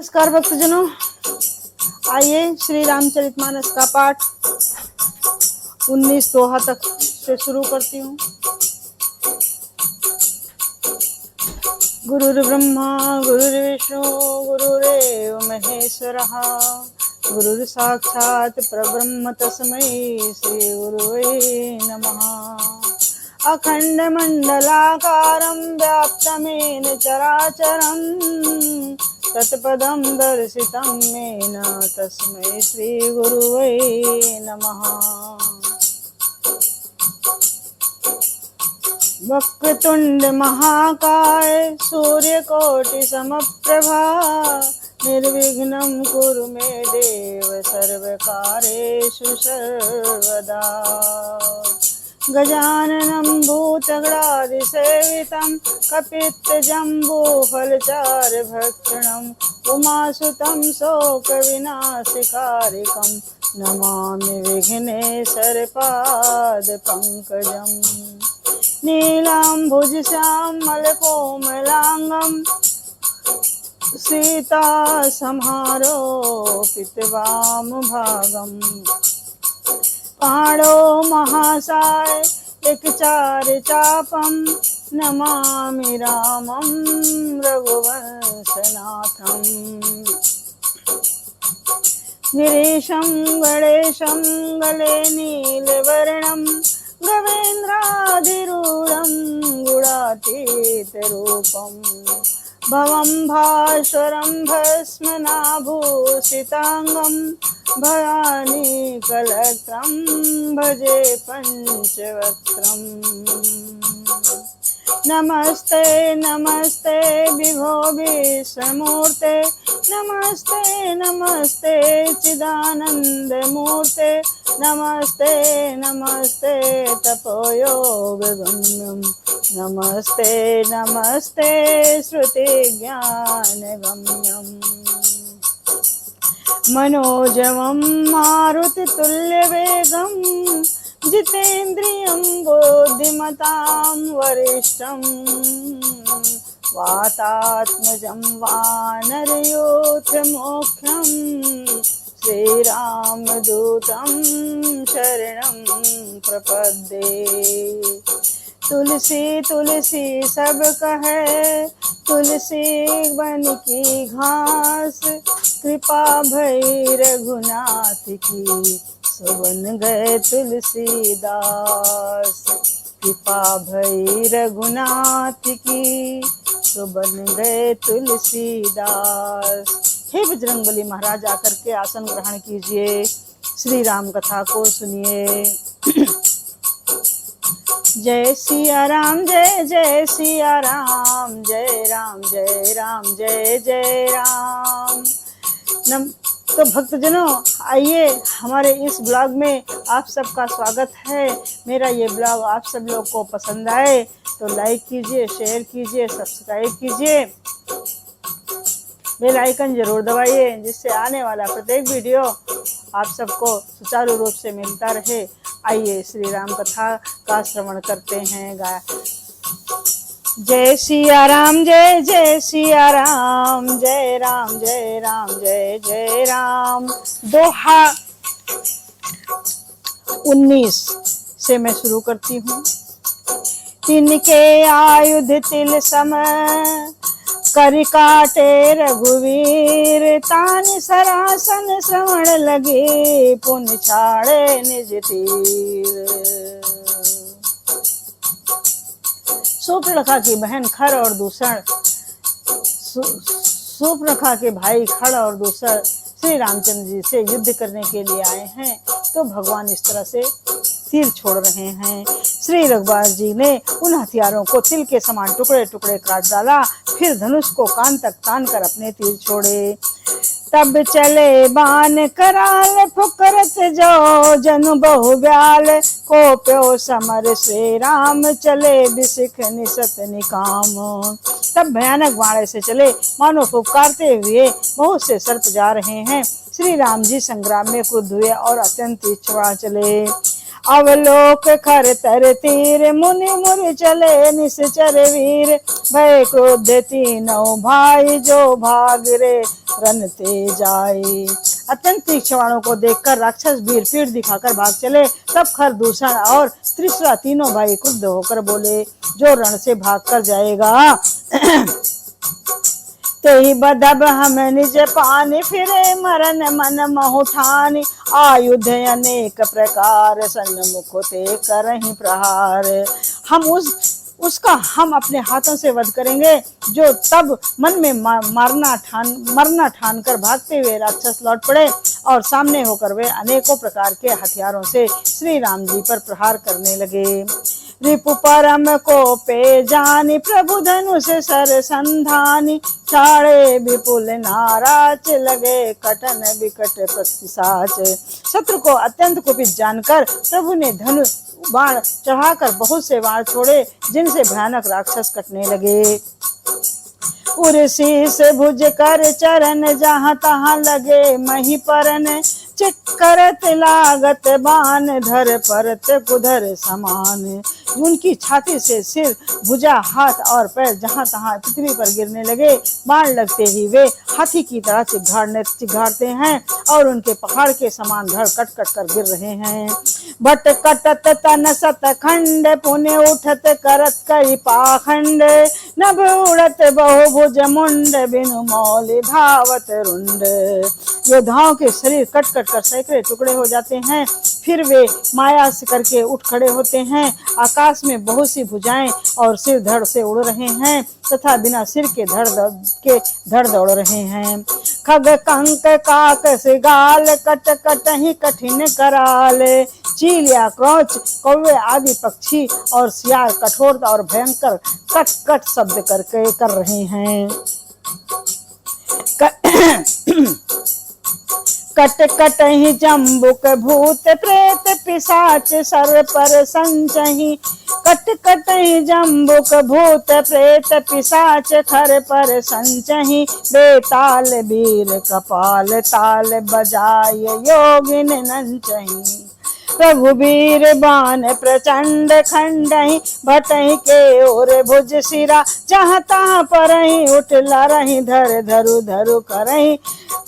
नमस्कार भक्तजनों, आइए श्री रामचरितमानस का पाठ 19 दोहा तक से शुरू करती हूँ। गुरुर्ब्रह्मा गुरुर्विष्णु गुरुरेव महेश्वरः गुरुर्साक्षात् परब्रह्म तस्मै श्री गुरुवे नमः। अखण्डमण्डलाकारं व्याप्तमेन चराचरं तत्पदं दर्शितं येन तस्मै श्री गुरुवे नमः। वक्रतुंड महाकाय सूर्यकोटि समप्रभा निर्विघ्नं कुरु मे देव सर्वकार्येषु सर्वदा। गजाननं भूतगणाधिसेवितं कपित्थजम्बूफलचारुभक्षणं उमासुतं शोकविनाशकारिकं नमामि विघ्नेश्वरपादपङ्कजम्। नीलाम्बुजश्यामलकोमलाङ्गं सीतासंहारोपितवामभागम्। पाणो महासाय एकचारचापं नमामि रामं रघुवंशनाथम्। गिरीशं गणेशं गले नीलवर्णं गवेन्द्राधिरूढं गुणातीतरूपं भवं भास्वरं भस्मनाभूषिताङ्गं भयानीकलत्रं भजे पञ्चवक्त्रम्। नमस्ते नमस्ते विभो विश्वमूर्ते नमस्ते नमस्ते चिदानन्दमूर्ते नमस्ते नमस्ते तपोयोगगम्यं नमस्ते नमस्ते श्रुतिज्ञानगम्यम्। मनोजवं मारुततुल्यवेगं जितेन्द्रियं बुद्धिमतां वरिष्ठं वातात्मजं वानरयूथमुख्यं श्रीरामदूतं शरणं प्रपद्ये। तुलसी तुलसी सब कहे तुलसी बन की घास कृपा भई रघुनाथ की सो बन गए तुलसीदास। कृपा भई रघुनाथ की सो बन गए तुलसीदास। हे बजरंगबली महाराज, आकर के आसन ग्रहण कीजिए, श्री राम कथा को सुनिए। जय सिया राम जय जय सिया राम, जय राम जय राम जय जय राम। तो भक्तजनों, आइए हमारे इस ब्लॉग में आप सबका स्वागत है। मेरा ये ब्लॉग आप सब लोग को पसंद आए तो लाइक कीजिए, शेयर कीजिए, सब्सक्राइब कीजिए, बेल आइकन जरूर दबाइए, जिससे आने वाला प्रत्येक वीडियो आप सबको सुचारू रूप से मिलता रहे। आइए श्री राम कथा का श्रवण करते हैं। जय सिया राम जय जय सिया राम, जय राम जय राम जय जय राम। दोहा 19 से मैं शुरू करती हूँ। तिनके आयुध तिल सम कर काटे रघुवीर, तान सरासन श्रवण लगे पुन छाड़े निज तीर। सूर्पणखा की बहन खर और दूसर, सूर्पणखा के भाई खड़ और दूसर श्री रामचंद्र जी से युद्ध करने के लिए आए हैं। तो भगवान इस तरह से तीर छोड़ रहे हैं। श्री रघुवर जी ने उन हथियारों को तिल के समान टुकड़े टुकड़े काट डाला, फिर धनुष को कान तक तान कर अपने तीर छोड़े। तब चले बाण कराल फुकरत जो जनु बहु ब्याल, को प्यो समर श्री राम चले बिसिख निसत निकाम। तब भयानक बाण से चले मानो फुफकारते हुए बहुत से सर्प जा रहे हैं। श्री राम जी संग्राम में क्रुद्ध हुए और अत्यंत इच्छा चले। अवलोक खर तर तीर, मुनि मुनि चले निश्चर वीर। भय क्रोध तीनों भाई, जो भाग रे रनते जाए। अत्यंत तीक्ष्ण बाणों को देखकर राक्षस वीर पीठ दिखाकर भाग चले। तब खर, दूषण और त्रिश्रा तीनों भाई क्रुद्ध होकर बोले, जो रण से भाग कर जाएगा तेहि बदब हम निज पानी, फिरे मरण मन महु ठानी। आयुध अनेक प्रकार, सन्मुख ते करहि प्रहार। हम उसका हम अपने हाथों से वध करेंगे। जो तब मन में मरना ठान कर भागते हुए राक्षस लौट पड़े और सामने होकर वे अनेकों प्रकार के हथियारों से श्री राम जी पर प्रहार करने लगे। रिपु परम को पे जानी, प्रभु धनुष सर संधानी। छाड़े विपुल नाराज, लगे कटन विकट पिशाच। शत्रु को अत्यंत कुपित जानकर प्रभु ने धनुष बाण चढ़ाकर बहुत से बाण छोड़े, जिनसे भयानक राक्षस कटने लगे। उर्सी से भुज कर चरण, जहाँ तहाँ लगे मही परन। चिटकरत लागत बाण, धर परत कुधर समान। उनकी छाती से सिर, भुजा, हाथ और पैर जहाँ तहाँ पृथ्वी पर गिरने लगे। बाण लगते ही वे हाथी की तरह चिघाड़ते हैं और उनके पहाड़ के समान धड़ कट कट कर गिर रहे हैं। बट कटत तन सत खंड, पुण्य उठत करत कई पाखंड। नभ उड़त बहुभुज मुंड, बिनु मौलि धावत रुंड। योद्धाओं के शरीर कट कट कर सैकड़े टुकड़े हो जाते हैं, फिर वे माया से करके उठ खड़े होते हैं। आकाश में बहुत सी भुजाएं और सिर धड़ से उड़ रहे हैं तथा बिना सिर के धड़ दौड़ रहे हैं। खग कंक काक से गाल, कट कट ही कठिन कराल। चील या क्रोच, कौवे आदि पक्षी और सियार कठोर और भयंकर कट कट शब्द करके कर रहे हैं। कट कट ही जम्बुक भूत, प्रेत पिशाच सर पर संचही। कट कट ही जम्बुक भूत, प्रेत पिशाच खर पर संचही। बेताल वीर कपाल, ताल बजाय योगिन नंचही। रघुबीर बाण प्रचंड, खंडहि भटहि के ओर भुज सिरा। जहाँ तहाँ परहि उठला रही, धर धरु धरु करहि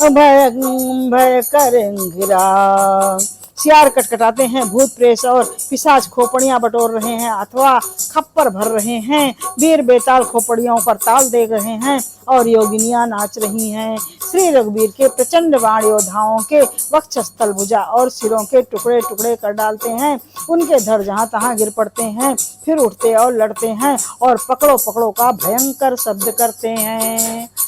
भय कर गिरा। सियार कटकटाते हैं, भूत प्रेत और पिशाच खोपड़ियां बटोर रहे हैं अथवा खप्पर भर रहे हैं। वीर बेताल खोपड़ियों पर ताल दे रहे हैं और योगिनियां नाच रही हैं। श्री रघुवीर के प्रचंड बाण योद्धाओं के वक्षस्थल, भुजा और सिरों के टुकड़े टुकड़े कर डालते हैं। उनके धड़ जहां तहां गिर पड़ते हैं, फिर उठते और लड़ते हैं और पकड़ो पकड़ो का भयंकर शब्द करते हैं।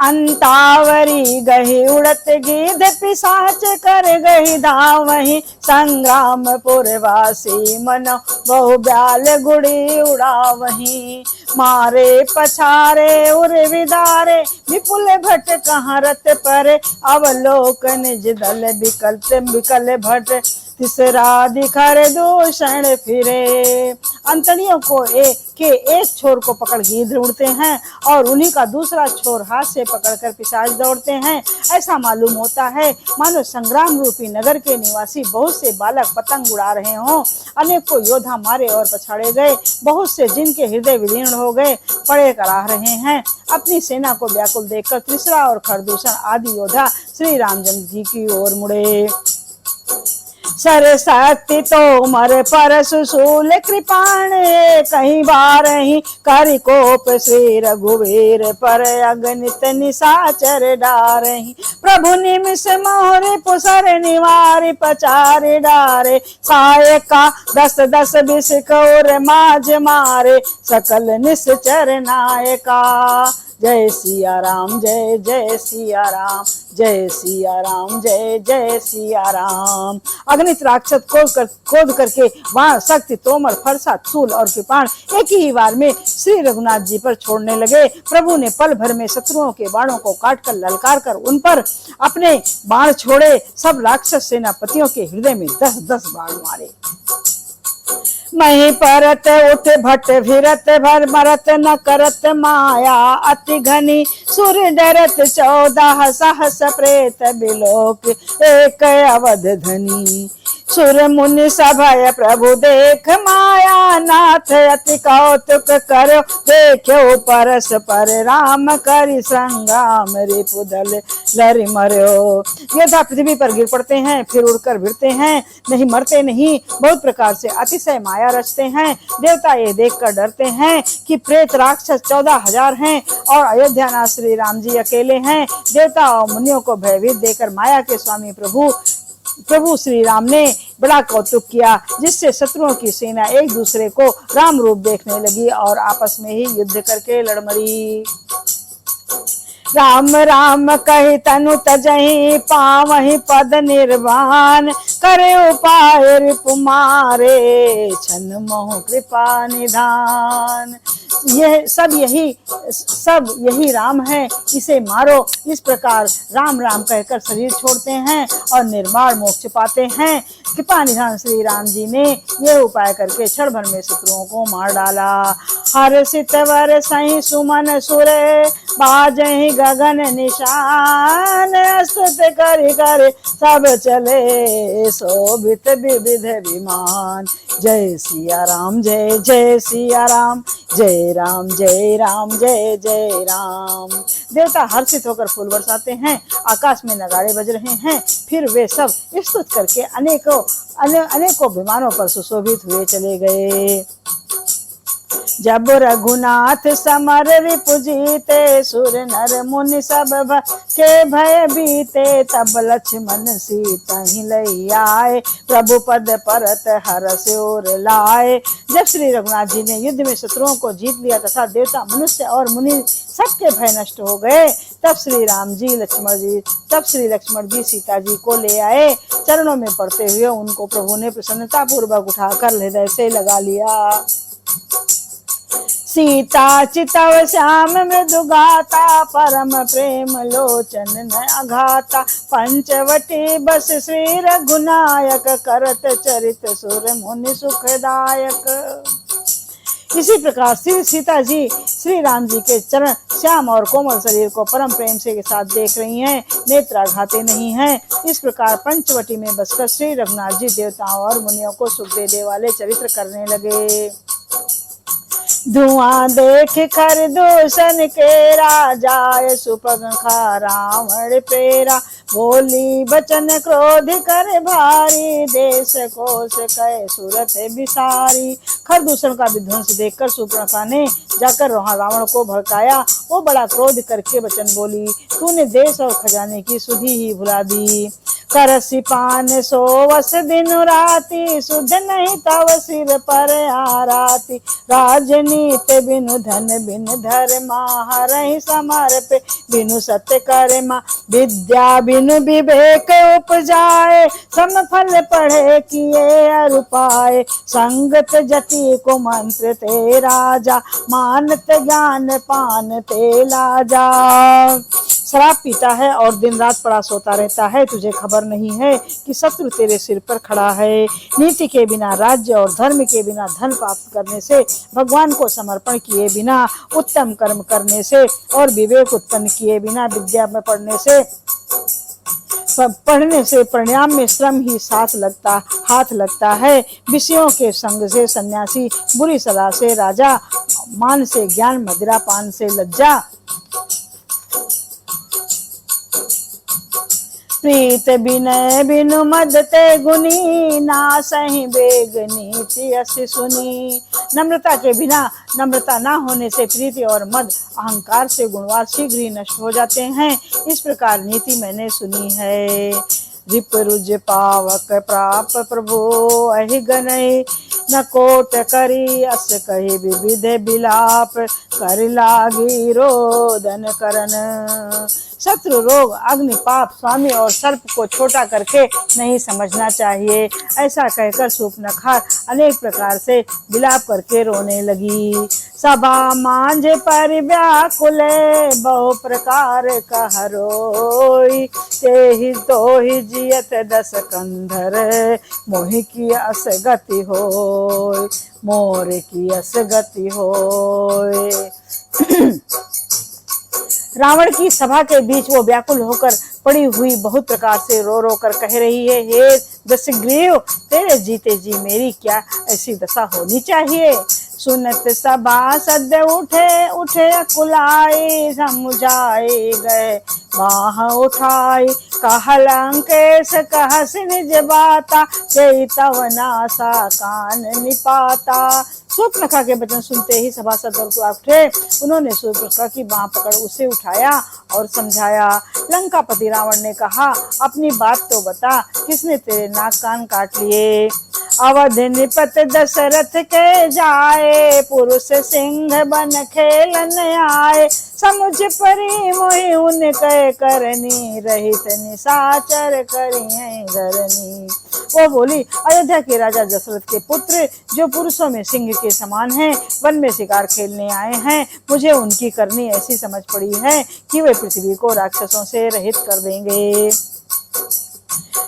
अंतावरी गही उड़त गिद्ध, पिशाच कर गही धावहि। संग्रामपुरवासी मन बहु ब्याल गुड़ी उड़ावहि। मारे पछारे उर विदारे, विपुल भट कहाँ रत पर। अवलोक निज दल बिकल भट, तीसरा दिखर दूषण फिरे। अंतड़ियों को एक छोर को पकड़ गिद्ध उड़ते हैं और उन्हीं का दूसरा छोर हाथ से पकड़कर पिशाच दौड़ते हैं। ऐसा मालूम होता है मानो संग्राम रूपी नगर के निवासी बहुत से बालक पतंग उड़ा रहे हों। अनेकों योद्धा मारे और पछाड़े गए, बहुत से जिनके हृदय विदीर्ण हो गए पड़े कराह रहे हैं। अपनी सेना को व्याकुल देखकर त्रिशरा और खरदूषण आदि योद्धा श्री रामचंद्र जी की ओर मुड़े। सरस्वती तोमर पर सुशूल कृपाण, कहीं बार ही करिकोप श्री रघुवीर पर। अगणित निशाचर डारही, प्रभु निमिष मोहरे पुसर निवार पचार डारे। सायका 10 20 कौर माज मारे, सकल निश्चर नायका। जय सिया राम, जय जय सिया राम, जय सिया राम, जय जय सिया राम। अगणित राक्षस क्रोध करके बाण, शक्ति, तोमर, फरसा, शूल और कृपाण एक ही बार में श्री रघुनाथ जी पर छोड़ने लगे। प्रभु ने पल भर में शत्रुओं के बाणों को काटकर ललकार कर उन पर अपने बाण छोड़े। सब राक्षस सेनापतियों के हृदय में 10-10 बाण मारे। मही परत उठ भट भिरत भर मरत न करत माया अति घनी सुर डरत 14 सहस प्रेत बिलोक एक अवध धनी सुर मुनि सभय प्रभु देख माया नाथ अति कौतुक करो देखो परस पर राम करि संग्राम रिपुदल लरि मर्यो। योद्धा पृथ्वी पर गिर पड़ते हैं, फिर उड़कर भिड़ते हैं, नहीं मरते नहीं, बहुत प्रकार से अतिशय माया रचते हैं। देवता ये देखकर डरते हैं कि प्रेत राक्षस 14,000 हैं और अयोध्यानाथ श्री राम जी अकेले हैं। देवता और मुनियों को भयभीत देकर माया के स्वामी प्रभु श्री राम ने बड़ा कौतुक किया, जिससे शत्रुओं की सेना एक दूसरे को राम रूप देखने लगी और आपस में ही युद्ध करके लड़ मरी। राम राम कहि तनु तजहि पावहि पद निर्वाण करे उपाय रिपु मारे छन मोह कृपा निधान। यह सब यही राम है, इसे मारो। इस प्रकार राम राम कहकर शरीर छोड़ते हैं और निर्वाण मोक्ष पाते हैं। कृपा निधान श्री राम जी ने यह उपाय करके क्षण भर में शत्रुओं को मार डाला। हर सितवर सही सुमन सुरे बाजहि गगन निशान स्तुत करि कर सब चले शोभित विविध विमान। जय सिया राम जय जय सिया राम जय राम जय राम जय जय राम। देवता हर्षित होकर फूल बरसाते हैं, आकाश में नगाड़े बज रहे हैं। फिर वे सब स्तुत करके अनेकों विमानों पर सुशोभित हुए चले गए। जब रघुनाथ समर रिपु जीते सुर नर मुनि सब के भय बीते तब लक्ष्मण सीता ही लई आए प्रभु पद परत हरष ओर लाए। जब श्री रघुनाथ जी ने युद्ध में शत्रुओं को जीत लिया तथा देवता मनुष्य और मुनि सबके भय नष्ट हो गए, तब श्री लक्ष्मण जी सीता जी को ले आए। चरणों में पड़ते हुए उनको प्रभु ने प्रसन्नता पूर्वक उठाकर हृदय से लगा लिया। सीता चितव श्याम मृदु गाता परम प्रेम लोचन न अघाता पंचवटी बस श्री रघुनायक करत चरित सुर मुनि सुखदायक। इसी प्रकार श्री सीता जी श्री राम जी के चरण श्याम और कोमल शरीर को परम प्रेम से के साथ देख रही हैं, नेत्राघाते नहीं हैं। इस प्रकार पंचवटी में बसकर श्री रघुनाथ जी देवताओं और मुनियों को सुख देने वाले चरित्र करने लगे। धुआं देख कर दूषण के राजा सुपंखा रावण पेरा बोली बचन क्रोध कर भारी देश कोश कह सूरत बिसारी। खरदूषण का विध्वंस देखकर सुपंखा ने जाकर रावण को भड़काया। वो बड़ा क्रोध करके वचन बोली, तूने देश और खजाने की सुधि ही भुला दी। करसी पान सोवस दिन राती सुध नहीं तव सिर पर आराती। राजनीत बिनु धन बिन धर्मा हरहि समर्प बिनु सत्य कर्मा। विद्या बिनु विवेक उपजाए समफल पढ़े किए अरुपाए। संगत जति को मंत्र ते राजा मानत ज्ञान पान ते लाजा। शराब पीता है और दिन रात पड़ा सोता रहता है, तुझे खबर नहीं है कि शत्रु तेरे सिर पर खड़ा है। नीति के बिना राज्य और धर्म के बिना धन प्राप्त करने से, भगवान को समर्पण किए बिना उत्तम कर्म करने से और विवेक उत्पन्न किए बिना विद्या में पढ़ने से परिणाम में श्रम ही हाथ लगता है। विषयों के संग से सन्यासी, बुरी सलाह से राजा, मान से ज्ञान, मदिरा पान से लज्जा। प्रीत विनय बिनु मद ते गुनी नासहि बेग नीति असि सुनी। नम्रता के बिना, नम्रता ना होने से प्रीति और मद अहंकार से गुणवान शीघ्र ही नष्ट हो जाते हैं। इस प्रकार नीति मैंने सुनी है। रिप रुज पावक प्राप प्रभु अहि गनहि न कोट करी अस कहि विविध बिलाप कर लागी रोदन करन। शत्रु, रोग, अग्नि, पाप, स्वामी और सर्प को छोटा करके नहीं समझना चाहिए। ऐसा कहकर सूर्पनखा अनेक प्रकार से विलाप करके रोने लगी। सभा मांझ पर व्याकुले बहु प्रकार कह रोई। तेहि तोहि जियत 10 कंधर मोहि की अस गति हो। होय, मोर की अस गति होय। रावण की सभा के बीच वो व्याकुल होकर पड़ी हुई बहुत प्रकार से रो रो कर कह रही है, हे दशग्रीव, तेरे जीते जी मेरी क्या ऐसी दशा होनी चाहिए। सुनत सभासद उठे उठे कुलाए, समुझाए गए बाह उठाई, कहलंकेश कहस निज बाता, जय तव नासा कान निपाता। शूर्पणखा के वचन सुनते ही सभासद उठे। उन्होंने शूर्पणखा की बाह पकड़ उसे उठाया और समझाया। लंकापति रावण ने कहा, अपनी बात तो बता, किसने तेरे नाक कान काट लिए। अवध निपत दशरथ के जाए, पुरुष सिंह बन खेलन आए, समुझ परी मोहि उनके करनी, रहित निशाचर करिए धरनी। वो बोली, अयोध्या के राजा दशरथ के पुत्र जो पुरुषों में सिंह के समान हैं, वन में शिकार खेलने आए हैं, मुझे उनकी करनी ऐसी समझ पड़ी है कि वे पृथ्वी को राक्षसों से रहित कर देंगे।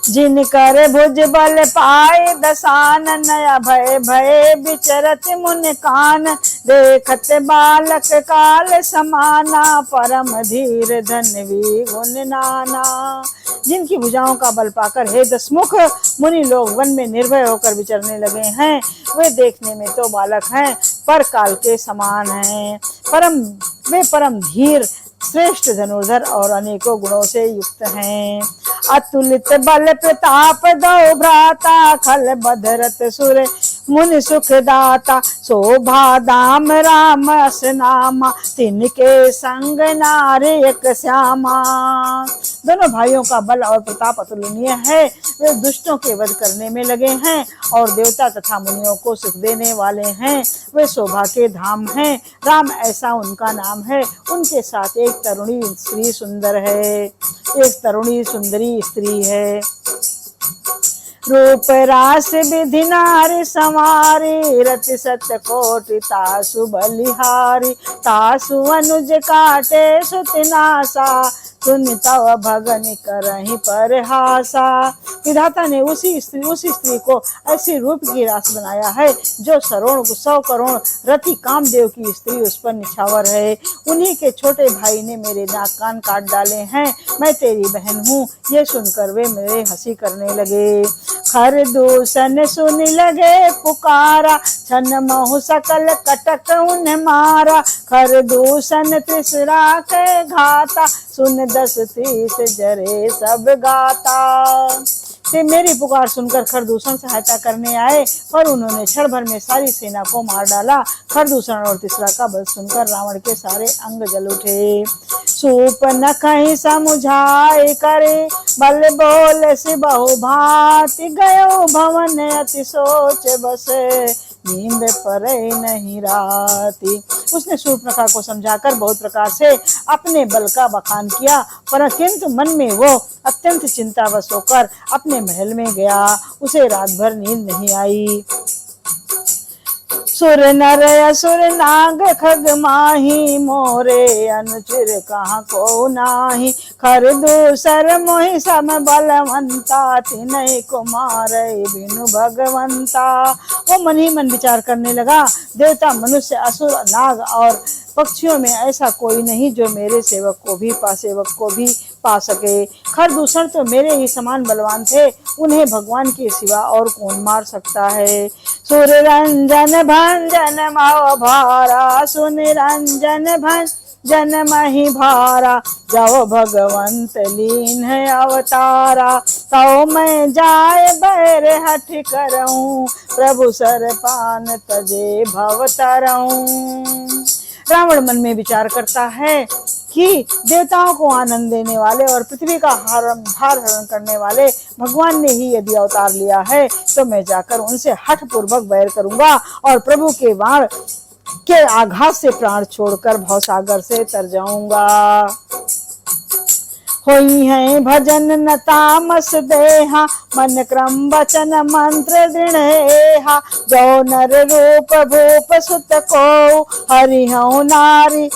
जिनकर भुज बल पाए दसानन, भय भय विचरत मुन कान, देखत बालक काल समाना, परम धीर धनवी गुण नाना। जिनकी भुजाओं का बल पाकर हे दसमुख मुनि लोग वन में निर्भय होकर विचरने लगे हैं, वे देखने में तो बालक हैं पर काल के समान हैं। वे परम धीर, श्रेष्ठ धनुर्धर और अनेकों गुणों से युक्त हैं। अतुलित बल प्रताप दो भ्राता, खल बधरत सुर मुनि सुख दाता, शोभा दाम राम अस नामा, तिनके संग नारी एक श्यामा। दोनों भाइयों का बल और प्रताप अतुलनीय है। वे दुष्टों के वध करने में लगे हैं और देवता तथा मुनियों को सुख देने वाले हैं। वे शोभा के धाम हैं, राम ऐसा उनका नाम है। उनके साथ एक तरुणी स्त्री सुंदर है, एक तरुणी सुंदरी स्त्री है। रूप रास विधि नारी संवारी, रति सत्य कोटि तासु बलिहारी, तासु अनुज काटे सुतिनासा, सुन तव भगन करहि परहासा। विधाता ने उसी स्त्री को ऐसी रूप की रास बनाया है जो 100 करोड़ रति कामदेव की स्त्री उस पर निछावर है। उन्हीं के छोटे भाई ने मेरे नाक कान काट डाले हैं। मैं तेरी बहन हूँ, ये सुनकर वे मेरे हंसी करने लगे। खर दूषण सुन लगे पुकारा, छन महु सकल कटक उन मारा, खर दूषण त्रिसरा के घाता, सुन 10-30 जरे सब गाता। ते मेरी पुकार सुनकर खरदूषण सहायता करने आए, पर उन्होंने क्षण भर में सारी सेना को मार डाला। खरदूषण और तीसरा का बल सुनकर रावण के सारे अंग जल उठे। सूप न कहीं समुझाए करे, बल बोल से बहु भांति, गयो भवन अति सोच बसे, नींद परे नहीं राती। उसने शूर्पणखा को समझाकर बहुत प्रकार से अपने बल का बखान किया, पर किंतु मन में वो अत्यंत चिंतावश होकर अपने महल में गया। उसे रात भर नींद नहीं आई। सुर नर असुर नाग खग माही, मोरे अनुचिर कहाँ को नाही, खरदूसर मोहि सम बलवंता, तिनहि को मारै बिनु भगवंता। वो मन ही मन विचार करने लगा, देवता मनुष्य असुर नाग और पक्षियों में ऐसा कोई नहीं जो मेरे सेवक को भी पा सके। खरदूषण तो मेरे ही समान बलवान थे, उन्हें भगवान के सिवा और कौन मार सकता है। सुर रंजन भंजन मह भारा, सुन रंजन भंजन मही भारा, जाओ भगवंत लीन है अवतारा, तो मैं जाए बैर हठ करऊं, प्रभु सर पान तजे भवतरऊं। रावण मन में विचार करता है कि देवताओं को आनंद देने वाले और पृथ्वी का भार हरण करने वाले भगवान ने ही यदि अवतार लिया है, तो मैं जाकर उनसे हठ पूर्वक बैर करूंगा और प्रभु के वाण के आघात से प्राण छोड़कर भवसागर से तर जाऊंगा। होई है भजन न तामस देहा, मन क्रम वचन मंत्र दृढ़ेहा, जो नर रूप भूप सुत को, हरि हूँ नारी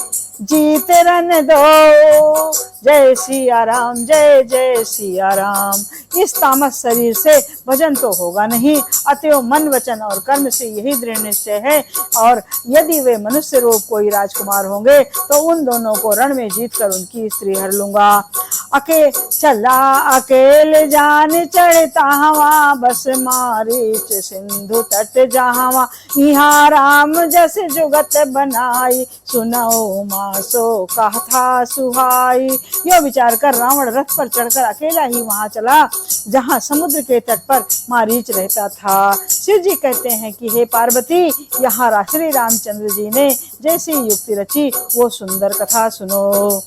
जीत रन दो, जय सिया राम, जय जय सिया राम। इस तामस शरीर से भजन तो होगा नहीं, अतएव मन वचन और कर्म से यही दृढ़ निश्चय है। और यदि वे मनुष्य रूप कोई राजकुमार होंगे तो उन दोनों को रण में जीत कर उनकी स्त्री हर लूंगा। चला अकेले जान चढ़ता हवा, बस मारीच सिंधु तट जहावा। यहाँ राम जस जुगत बनाई, सुनो मासो कथा सुहाई। यह विचार कर रावण रथ पर चढ़कर अकेला ही वहां चला जहां समुद्र के तट पर मारीच रहता था। शिव जी कहते हैं कि हे पार्वती, यहाँ श्री रामचंद्र जी ने जैसी युक्ति रची वो सुंदर कथा सुनो।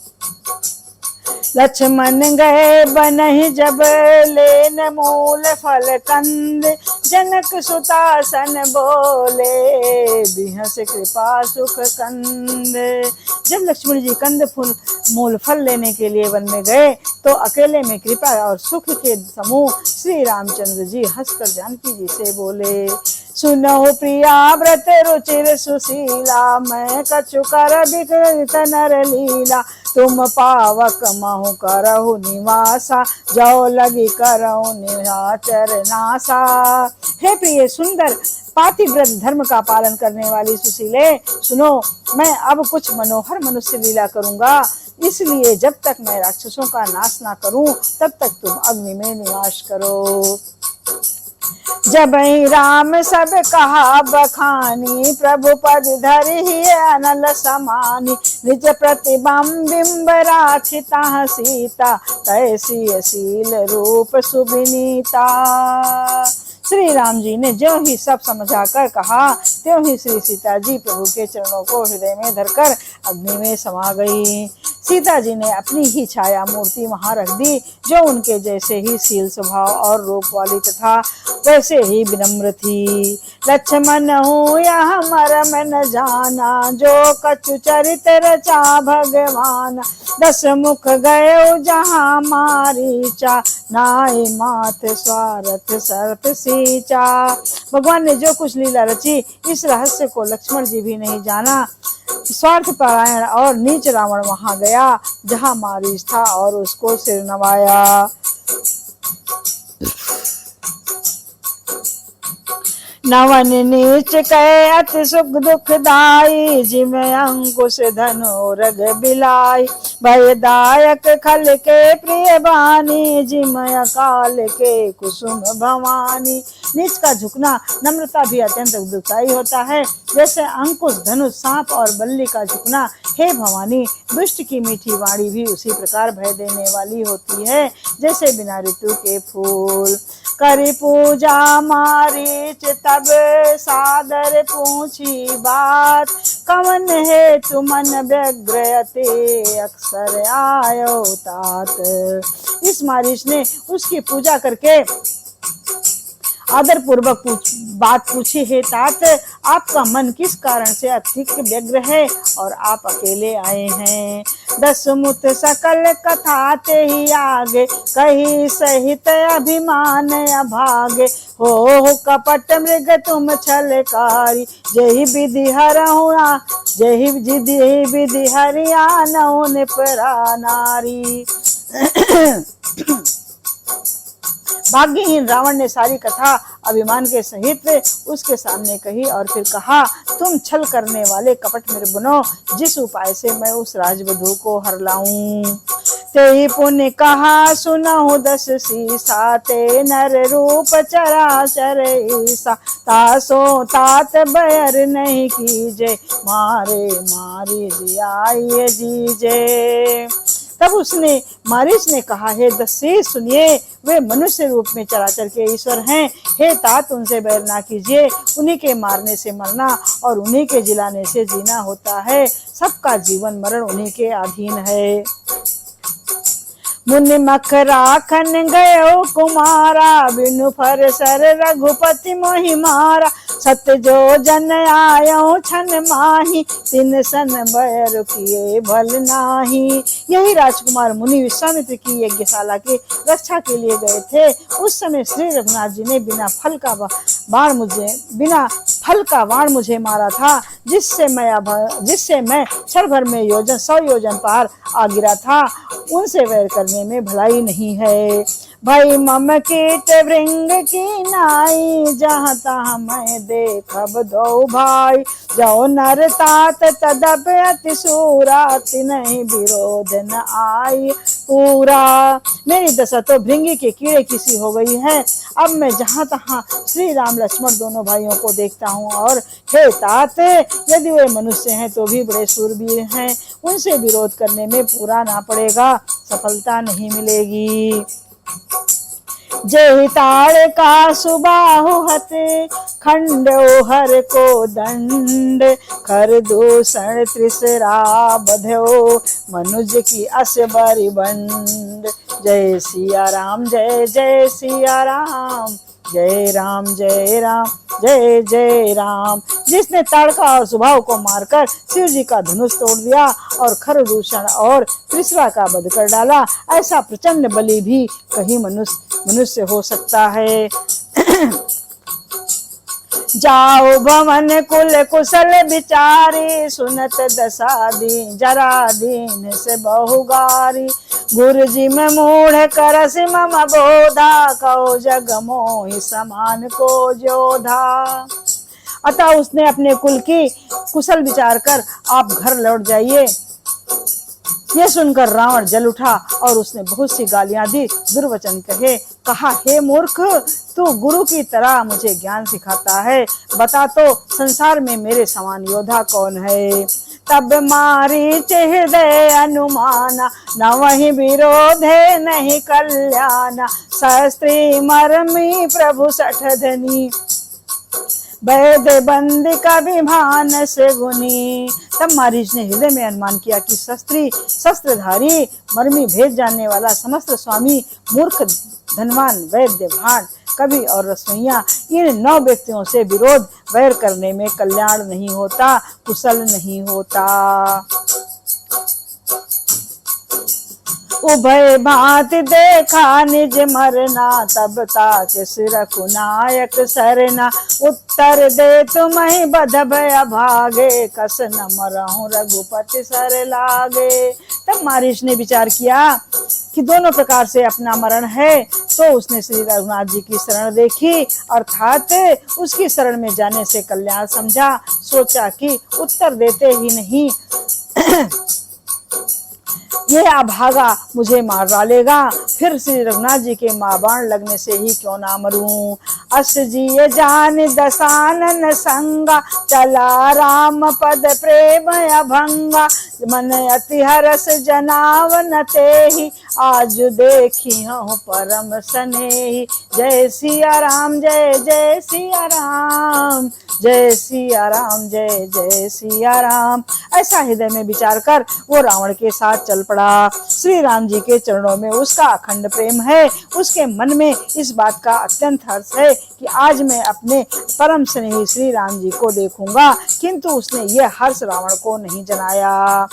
लक्ष्मण गए बनहि जब लेन मूल फल कंद, जनक सुतासन बोले बिहस कृपा सुख कंद। जब लक्ष्मण जी कंद फूल मूल फल लेने के लिए वन में गए तो अकेले में कृपा और सुख के समूह श्री रामचंद्र जी हंसकर जानकी जी से बोले, सुनो प्रिया व्रत रुचिर सुशीला, मैं कछु कर विकृत नर लीला। तुम पावक महु करहु निवासा, जाओ लगी करहु निराचर नासा। हे प्रिय सुंदर पातिव्रत धर्म का पालन करने वाली सुशीले, सुनो, मैं अब कुछ मनोहर मनुष्य लीला करूंगा। इसलिए जब तक मैं राक्षसों का नाश ना करूं तब तक तुम अग्नि में निवास करो। जब राम सब कहा बखानी, प्रभु पद धरि अनल समानी। निज प्रतिबिंब राखिता सीता, तैसी शील रूप सुबिनीता। श्री राम जी ने जो ही सब समझा कर कहा त्यों ही श्री सीता जी प्रभु के चरणों को हृदय में धरकर अग्नि में समा गई। सीता जी ने अपनी ही छाया मूर्ति वहां रख दी, जो उनके जैसे ही शील स्वभाव और रूप वाली तथा वैसे ही विनम्र थी। लक्ष्मण हूँ यह मरम न जाना, जो कछु चरित रचा भगवान। 10 मुख गए जहाँ मारीचा, नाई माथ स्वार्थ शर्त सींचा। भगवान ने जो कुछ लीला रची इस रहस्य को लक्ष्मण जी भी नहीं जाना। स्वार्थ परायण और नीच रावण वहां गया जहां मारीच था और उसको सिर नवाया। नवन नीच कह अति सुख दुखदाई, जिमें अंकुश धनु रग बिलाई। भयदायक खल के प्रिय बानी, जिमें अकाल के कुसुम भवानी। नीच का झुकना नम्रता भी अत्यंत दुखदाई होता है, जैसे अंकुश धनुष सांप और बल्ली का झुकना हे भवानी। दुष्ट की मीठी वाणी भी उसी प्रकार भय देने वाली होती है जैसे बिना ऋतु के फूल। करी पूजा मारीच तब सादर पूछी बात, कवन है तुमन व्यग्रयते अक्सर आयो तात। इस मारीच ने उसकी पूजा करके आदर पूर्वक बात पूछी, है तात आपका मन किस कारण से अधिक व्यग्र है और आप अकेले आए हैं। 10 मुत सकल कथा ते ही आगे, कही सहित अभिमान अभागे। हो कपट मृग तुम छलकारी, जही विधि हरहुआ जही विधि हरियाणा निपरा नारी। भाग्यहीन रावण ने सारी कथा अभिमान के सहित उसके सामने कही और फिर कहा, तुम छल करने वाले कपट मेरे बनो, जिस उपाय से मैं उस राजवधू को हर लाऊं। ते पुण्य कहा सुनहु 10 सीसा, ते नर रूप चराचर ईसा। तासो तात बैर नहीं कीजे, मारे मारी जियाए जीजे। तब उसने मारीच ने कहा, हे दस्सी सुनिए, वे मनुष्य रूप में चराचर के ईश्वर हैं। हे तात उनसे बैर ना कीजिए, उन्हीं के मारने से मरना और उन्हीं के जिलाने से जीना होता है। सबका जीवन मरण उन्हीं के अधीन है। मुनि मख राखन गयो कुमारा, बिनु फर सर रघुपति मोहि मारा। सत्य जो जन आयो छन माही, तिन सन बैर किए भल नाही। यही राजकुमार मुनि विश्वामित्र की यज्ञशाला के रक्षा के लिए गए थे। उस समय श्री रघुनाथ जी ने बिना फल का बाण मुझे मारा था, जिससे मैं क्षण भर में 100 योजन पार आ गिरा था। उनसे वैर करने में भलाई नहीं है। भाई मम कीट भृंग की नाई, जहाँ तहाँ मैं देखब दो भाई। जो नर तात तदप अति सूरा, तिनहि विरोध न आई पूरा। मेरी दशा तो भृंगी के कीड़े की सी हो गई है। अब मैं जहाँ तहाँ श्री राम लक्ष्मण दोनों भाइयों को देखता हूँ, और हे तात, यदि वे मनुष्य हैं तो भी बड़े शूरवीर हैं। उनसे विरोध करने में पूरा ना पड़ेगा, सफलता नहीं मिलेगी। जय ताड़ का सुबाहु हते, खंड हर को दंड। खर दूषण त्रिसरा बध्यो, मनुज की अस बरि बंड। जय सिया राम जय जय सिया राम, जय राम जय राम जय जय राम। जिसने ताड़का और सुबाहु को मारकर शिव जी का धनुष तोड़ दिया और खरदूषण और त्रिसरा का वध कर डाला, ऐसा प्रचंड बलि भी कहीं मनुष्य हो सकता है। जाओ भवन कुल कुशल विचारी, सुनत दशा दीन जरा दीन से बहुगारी। गुरु जी में मूढ़ करस मम बोधा, कहो जग मोहि समान को जोधा। अतः उसने अपने कुल की कुशल विचार कर आप घर लौट जाइए। ये सुनकर रावण जल उठा और उसने बहुत सी गालियां दी, दुर्वचन कहे। कहा, हे मूर्ख, तू गुरु की तरह मुझे ज्ञान सिखाता है, बता तो संसार में मेरे समान योद्धा कौन है। तब मारीच हृदय अनुमाना, न वही विरोध है नहीं कल्याण। शास्त्री मर्मी प्रभु सठधनी, वैद बंद का विमान से गुनी। तब मारीच ने हृदय में अनुमान किया कि शस्त्रधारी मर्मी भेद जानने वाला समस्त स्वामी, मूर्ख, धनवान, वैद्य, भाण, कवि और रसोइया, इन 9 व्यक्तियों से विरोध वैर करने में कल्याण नहीं होता, कुशल नहीं होता। उभय भांति देखा निज मरना, तब ताक सिर कुनायक सरना। उत्तर दे तुम्हि बध भय भागे, कस न मरहु रघुपति सर लागे। तब मारीच ने विचार किया कि दोनों प्रकार से अपना मरण है, तो उसने श्री रघुनाथ जी की शरण देखी, अर्थात उसकी शरण में जाने से कल्याण समझा। सोचा कि उत्तर देते ही नहीं ये अभागा मुझे मार डालेगा, फिर श्री रघुनाथ जी के मां बाण लगने से ही क्यों ना मरूं। अस जी जान दसानन संगा, चला राम पद प्रेम अभंगा। मन अति हरस जनावन तेहि, आज देखी हूँ परम स्नेही। जय सिया राम जय जय सिया राम, जय सिया राम जय जय सिया राम। ऐसा हृदय में विचार कर वो रावण के साथ चल पड़ा। श्री राम जी के चरणों में उसका अखंड प्रेम है। उसके मन में इस बात का अत्यंत हर्ष है कि आज मैं अपने परम स्नेही श्री राम जी को देखूंगा, किंतु उसने यह हर्ष रावण को नहीं जनाया।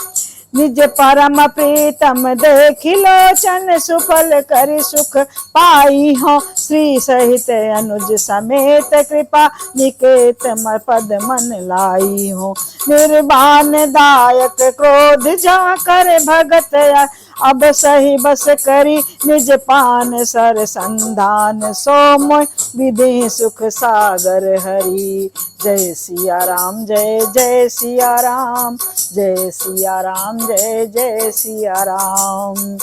निज परम प्रीतम देखि लोचन, सुफल करि सुख पाई हो। श्री सहित अनुज समेत कृपा, निकेत पद मन लाई हो। निर्बान दायक क्रोध जाकर भगत, अब सही बस करी निज पान सर संधान। सोमय विधि सुख सागर हरि, जय सिया राम जय जय सिया राम, जय सिया राम जय जय सिया राम।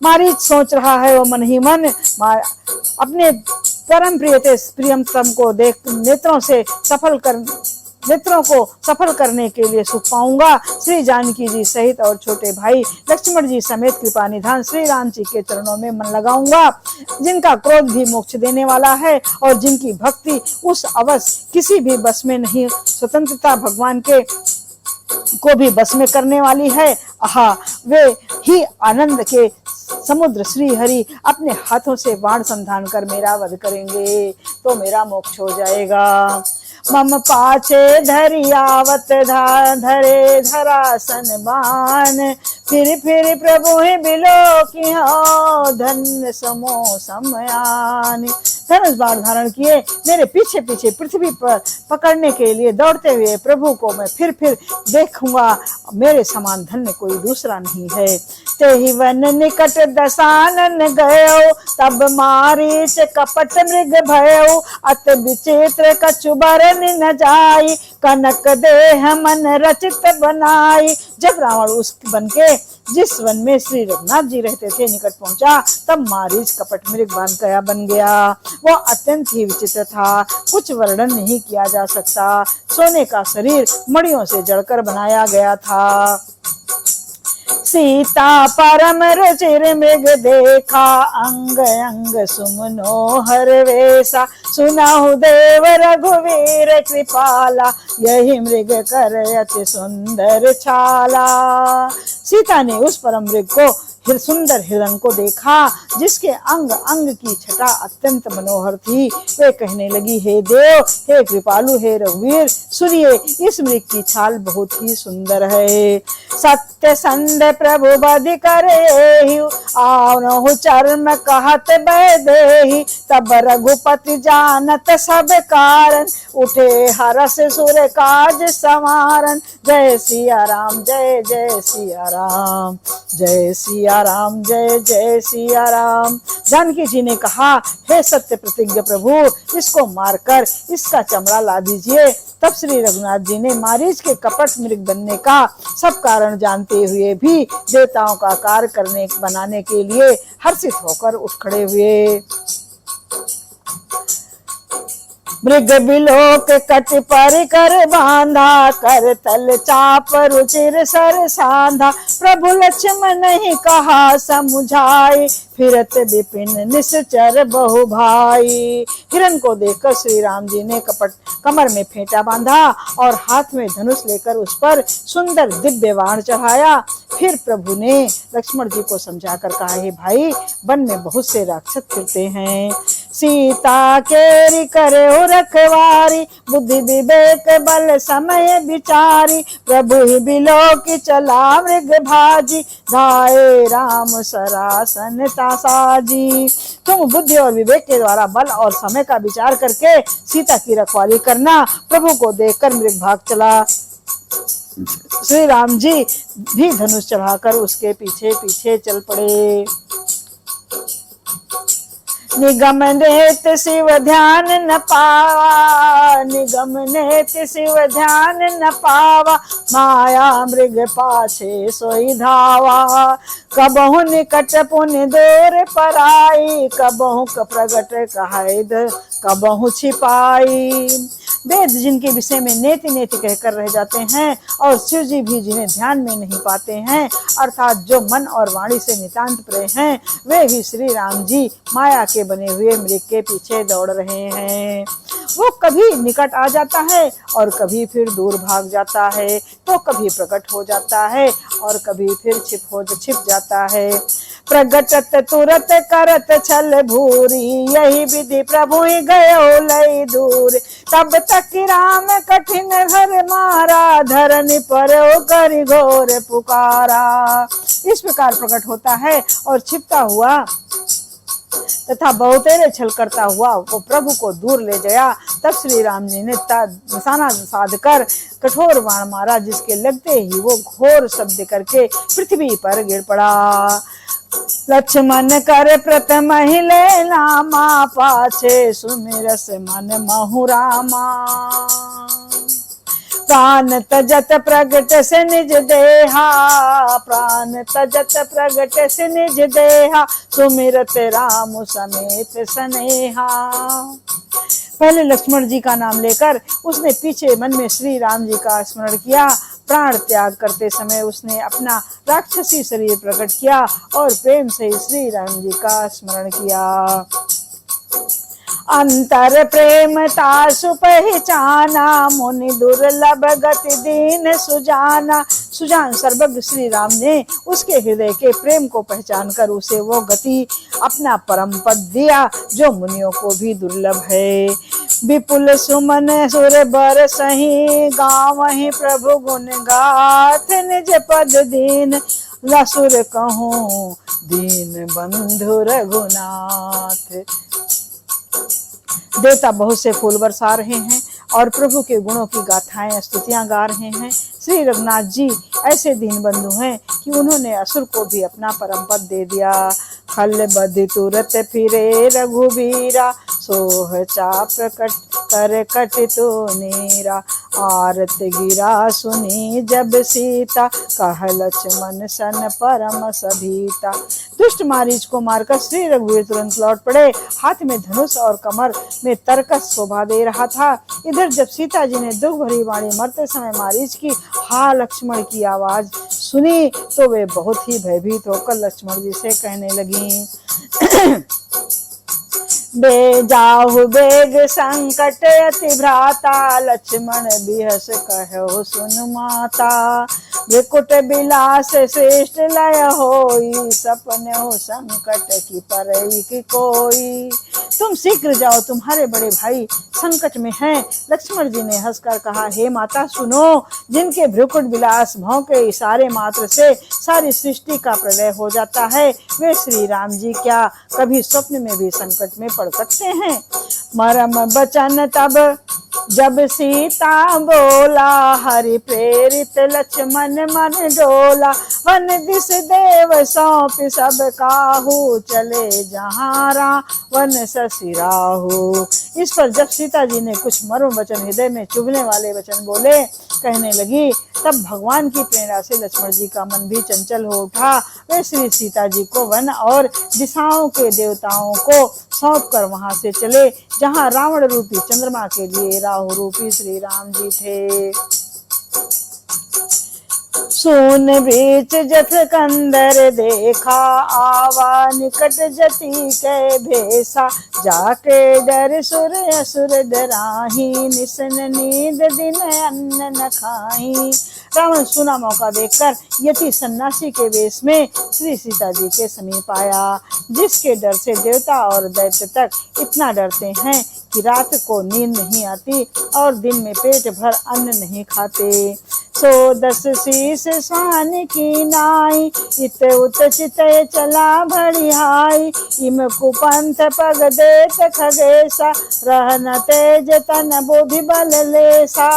मारीच सोच रहा है वो मन ही मन, अपने परम प्रियतम को देख नेत्रों को सफल करने के लिए सुख पाऊंगा। श्री जानकी जी सहित और छोटे भाई लक्ष्मण जी समेत कृपा निधान श्री राम जी के चरणों में मन लगाऊंगा, जिनका क्रोध भी मोक्ष देने वाला है और जिनकी भक्ति उस अवश्य किसी भी बस में नहीं, स्वतंत्रता भगवान के को भी बस में करने वाली है। आहा, वे ही आनंद के समुद्र श्री हरि अपने हाथों से बाण संधान कर मेरा वध करेंगे तो मेरा मोक्ष हो जाएगा। मम पाछे धरियावत धरे धरासन बान। फिर प्रभु ही बिलो की हो धन्य समो समयान। धनुष बाण धारण किए मेरे पीछे पीछे पृथ्वी पर पकड़ने के लिए दौड़ते हुए प्रभु को मैं फिर देखूंगा, मेरे समान धन्य कोई दूसरा नहीं है। ते ही वन निकट दसानन गयो, तब मारीच कपट मृग भयो। अत विचित्र कछु बरन न जाई, कनक देह मन रचित बनाई। जब रावण उस वन के जिस वन में श्री रघुनाथ जी रहते थे निकट पहुंचा, तब मारीच कपट मृग बन गया। वह अत्यंत ही विचित्र था, कुछ वर्णन नहीं किया जा सकता। सोने का शरीर मड़ियों से जड़कर बनाया गया था। सीता परम रुचिर मृग देखा, अंग अंग सुमनोहर वेसा। सुनाहु देव रघुवीर कृपाला, यही मृग कर अति सुंदर छाला। सीता ने उस परम मृग को सुंदर हिरण को देखा, जिसके अंग अंग की छटा अत्यंत मनोहर थी। वे कहने लगी, हे देव, हे कृपालु, हे रघुवीर, सुनिए, इस मृग की छाल बहुत ही सुंदर है। सत्य संध प्रभु बध करे, आवनहु चर्म कहत बैदेहि। तब रघुपति जानत सब कारण, उठे हरस सुर काज समारन। जय सिया राम, जय जय सिया राम, जय सिया राम, जय जय सिया राम। जानकी जी ने कहा, हे सत्य प्रतिज्ञ प्रभु, इसको मारकर इसका चमड़ा ला दीजिए। तब श्री रघुनाथ जी ने मारीच के कपट मृग बनने का सब कारण जानते हुए भी देवताओं का कार्य बनाने के लिए हर्षित होकर उठ खड़े हुए। मृग बिलोक कट पर कर बांधा, कर तल चाप रुचिर सर सांधा। प्रभु लक्ष्मण नहीं कहा समुझाई, फिरत विपिन निश्चर बहु भाई। हिरण को देखकर श्री राम जी ने कमर में फेंटा बांधा और हाथ में धनुष लेकर उस पर सुंदर दिव्य बाण चढ़ाया। फिर प्रभु ने लक्ष्मण जी को समझाकर कहा, हे भाई, वन में बहुत से राक्षस फिरते हैं। सीता केरी करे रखवारी, बुद्धि विवेक बल समय विचारी। प्रभु ही बिलो की चला मृग भाजी, धाये राम सरासन तासाजी। तुम बुद्धि और विवेक के द्वारा बल और समय का विचार करके सीता की रखवाली करना। प्रभु को देखकर मृग भाग चला। श्री राम जी भी धनुष चढ़ाकर उसके पीछे पीछे चल पड़े। निगम नेत शिव ध्यान न पावा, निगम नेत शिव ध्यान न पावा। माया मृग पाछे सोई धावा, कबहु निकट पुण्य दूर पराई। कबहु प्रगट कहायद कबहु छिपाई। वेद जिनके विषय में नेति नेति कहकर रह जाते हैं और शिव जी भी जिन्हें ध्यान में नहीं पाते हैं, अर्थात जो मन और वाणी से नितांत प्रिय हैं, वे भी श्री राम जी माया के बने हुए मृग के पीछे दौड़ रहे हैं। वो कभी निकट आ जाता है और कभी फिर दूर भाग जाता है, तो कभी प्रकट हो जाता है और कभी फिर छिप जाता है। प्रगटत तुरत करत छल भूरी, यही विधि प्रभु ही गयो लई दूर। तब तक राम कठिन घर मारा, धरनी पर करि घोर पुकारा। इस प्रकार प्रकट होता है और छिपता हुआ तथा बहुतेरे छल करता हुआ वो प्रभु को दूर ले गया। तब श्री राम जी ने निशाना साध कर कठोर बाण मारा, जिसके लगते ही वो घोर शब्द करके पृथ्वी पर गिर पड़ा। लक्ष्मण कर प्रथम हिले नामा, पाछे सुमिरस मन महु रामा। प्राण तजत प्रगट से निज देहा, प्राण तजत प्रगट से निज देहा। सुमिरत राम समेत स्नेहा। पहले लक्ष्मण जी का नाम लेकर उसने पीछे मन में श्री राम जी का स्मरण किया। प्राण त्याग करते समय उसने अपना राक्षसी शरीर प्रकट किया और प्रेम से श्री राम जी का स्मरण किया। अंतर प्रेम तासु पहचाना, मुनि दुर्लभ गति दीन सुजाना। सुजान सर्वज्ञ श्री राम ने उसके हृदय के प्रेम को पहचान कर उसे वो गति अपना परम पद दिया जो मुनियों को भी दुर्लभ है। विपुल सुमन सुर बरसहि गावहि प्रभु गुण गाथ निज पद दीन लसुर कहूँ दीन बंधु रघुनाथ। देवता बहुत से फूल बरसा रहे हैं और प्रभु के गुणों की गाथाएं स्तुतियां गा रहे हैं। श्री रघुनाथ जी ऐसे दीन बंधु हैं कि उन्होंने असुर को भी अपना परम पद दे दिया। खल बधि तुरत फिरे रघुबीरा सोह चाप कट कर कट तो नीरा आरत गिरा सुनी जब सीता कह लक्ष्मण सन परम सभीता। दुष्ट मारीच को मारकर श्री रघुवीर तुरंत लौट पड़े। हाथ में धनुष और कमर में तरकस शोभा दे रहा था। इधर जब सीता जी ने दुख भरी वाणी मरते समय मारीच की हा लक्ष्मण की आवाज सुनी तो वे बहुत ही भयभीत होकर लक्ष्मण जी से कहने लगी बेजाहु बेग संकट अति भ्राता लक्ष्मण बिहस कहो सुन माता। विकुट बिलास श्रेष्ठ लय होई सपने हो संकट की परई की कोई। तुम शीघ्र जाओ, तुम्हारे बड़े भाई संकट में हैं। लक्ष्मण जी ने हंसकर कहा हे माता सुनो, जिनके भ्रुकुट विलास भाव के इशारे मात्र से सारी सृष्टि का प्रलय हो जाता है, वे श्री राम जी क्या कभी स्वप्न में भी संकट में पड़ सकते हैं। मरम बचन तब जब सीता बोला हरि प्रेरित लक्ष्मण मन डोला। वन दिस देव सौंप सब काहू चले जहाँ रावण ससिराहू। इस पर जब सीता जी ने कुछ मर्म वचन हृदय में चुभने वाले वचन बोले कहने लगी, तब भगवान की प्रेरणा से लक्ष्मण जी का मन भी चंचल हो उठा। वे श्री सीता जी को वन और दिशाओं के देवताओं को सौंप कर वहां से चले जहाँ रावण रूपी चंद्रमा के लिए राहु रूपी श्री राम जी थे। सुन बीच जथ कंदर देखा आवा निकट जति के भेसा। जाके डर सुर असुर डराही निसन नींद दिन अन्न न खाही। रावण सुना मौका देखकर यति सन्यासी के वेश में श्री सीता जी के समीप आया, जिसके डर से देवता और दैत्य तक इतना डरते हैं कि रात को नींद नहीं आती और दिन में पेट भर अन्न नहीं खाते। सो 10 शीस स्वान की नाई इत उत चित चला बढ़ियाई। इम कुपंथ पग देत खगेसा रहन तेज तन बुद्धि बल लेसा।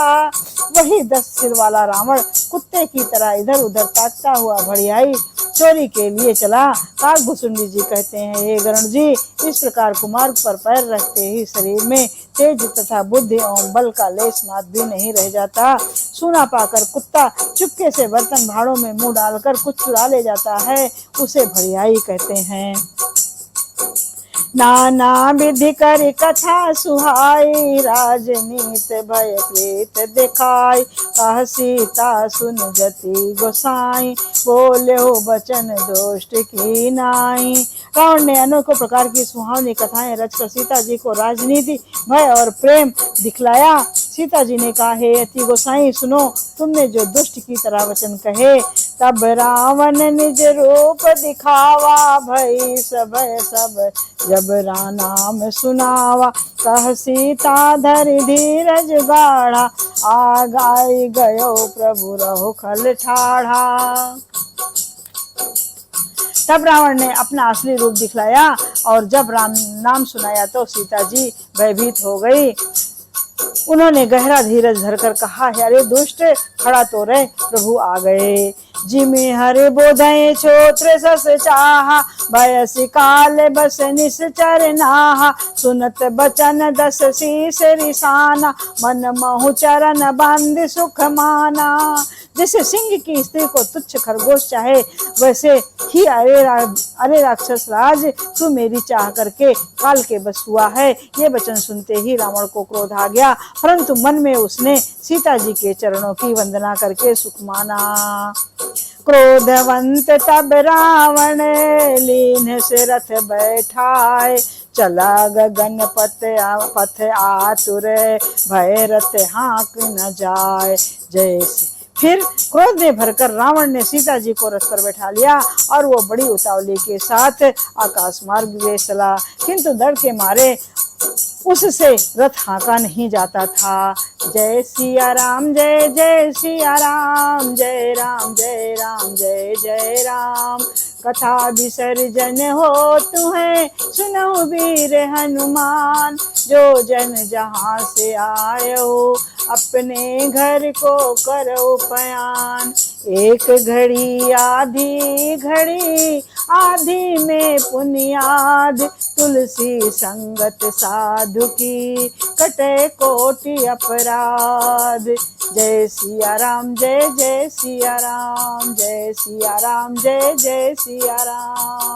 वही 10 सिर वाला रावण कुत्ते की तरह इधर उधर ताकता हुआ बढ़ियाई चोरी के लिए चला। काकभुसुंडी जी कहते हैं, हे गरुण जी, इस प्रकार कुमार्ग पर पैर रखते ही शरीर में तेज तथा बुद्धि एवं बल का लेश मात्र भी नहीं रह जाता। सूना पाकर कुत्ता चुपके से बर्तन भाड़ों में मुंह डालकर कुछ चुरा ले जाता है, उसे बढ़ियाई कहते हैं। नाना विधि कर कथा सुहाई राजनीत भय प्रीत दिखाई। कह सीता सुन जति गोसाई बोले हो बचन दोष्ट की नाई। रावण ने अनेकों प्रकार की सुहावनी कथाएं रचकर सीता जी को राजनीति भय और प्रेम दिखलाया। सीता जी ने कहा, हे अति गोसाई सुनो, तुमने जो दुष्ट की तरह वचन कहे। तब रावण निज रूप दिखावा भई सब जब नाम सुनावा। कह सीता धरि धीरज गाढ़ा आगाई गयो प्रभु रहो खल ठाढ़ा। तब रावण ने अपना असली रूप दिखलाया और जब राम नाम सुनाया तो सीता जी भयभीत हो गई। उन्होंने गहरा धीरज धरकर कहा, अरे दुष्ट खड़ा तो रहे, प्रभु आ गए। जिमि हरि बोधय छोत्र सस चाहा भयसि काल बस निश्चर नाहा। सुनत बचन 10 शीस रिसाना मन महु चरण बंद सुख माना। जैसे सिंह की स्त्री को तुच्छ खरगोश चाहे, वैसे ही अरे राक्षस राज, तू मेरी चाह करके काल के बस हुआ है। ये वचन सुनते ही रावण को क्रोध आ गया, परंतु मन में उसने सीता जी के चरणों की वंदना करके सुख माना। क्रोधवंत तब रावण लीन से रथ बैठाए। चला गगन पथ आतुर भय रथ हाँक न जाए। जैसे फिर क्रोध में भरकर रावण ने सीता जी को रथ पर बैठा लिया और वो बड़ी उतावली के साथ आकाश मार्ग में चला, किंतु डर के मारे उससे रथ हाँका नहीं जाता था। जय सिया राम, जय जय सिया राम, जय राम जय राम जय जय राम। कथा विसर्जन हो तुम्हें सुनऊ वीर हनुमान, जो जन जहाँ से आए हो अपने घर को करो पयान। एक घड़ी आधी घड़ी आधी में पुनियाद, तुलसी संगत साधु की कटे कोटि अपराध। जय सिया राम, जय जय सिया राम, जय सिया राम, जय जय सिया राम।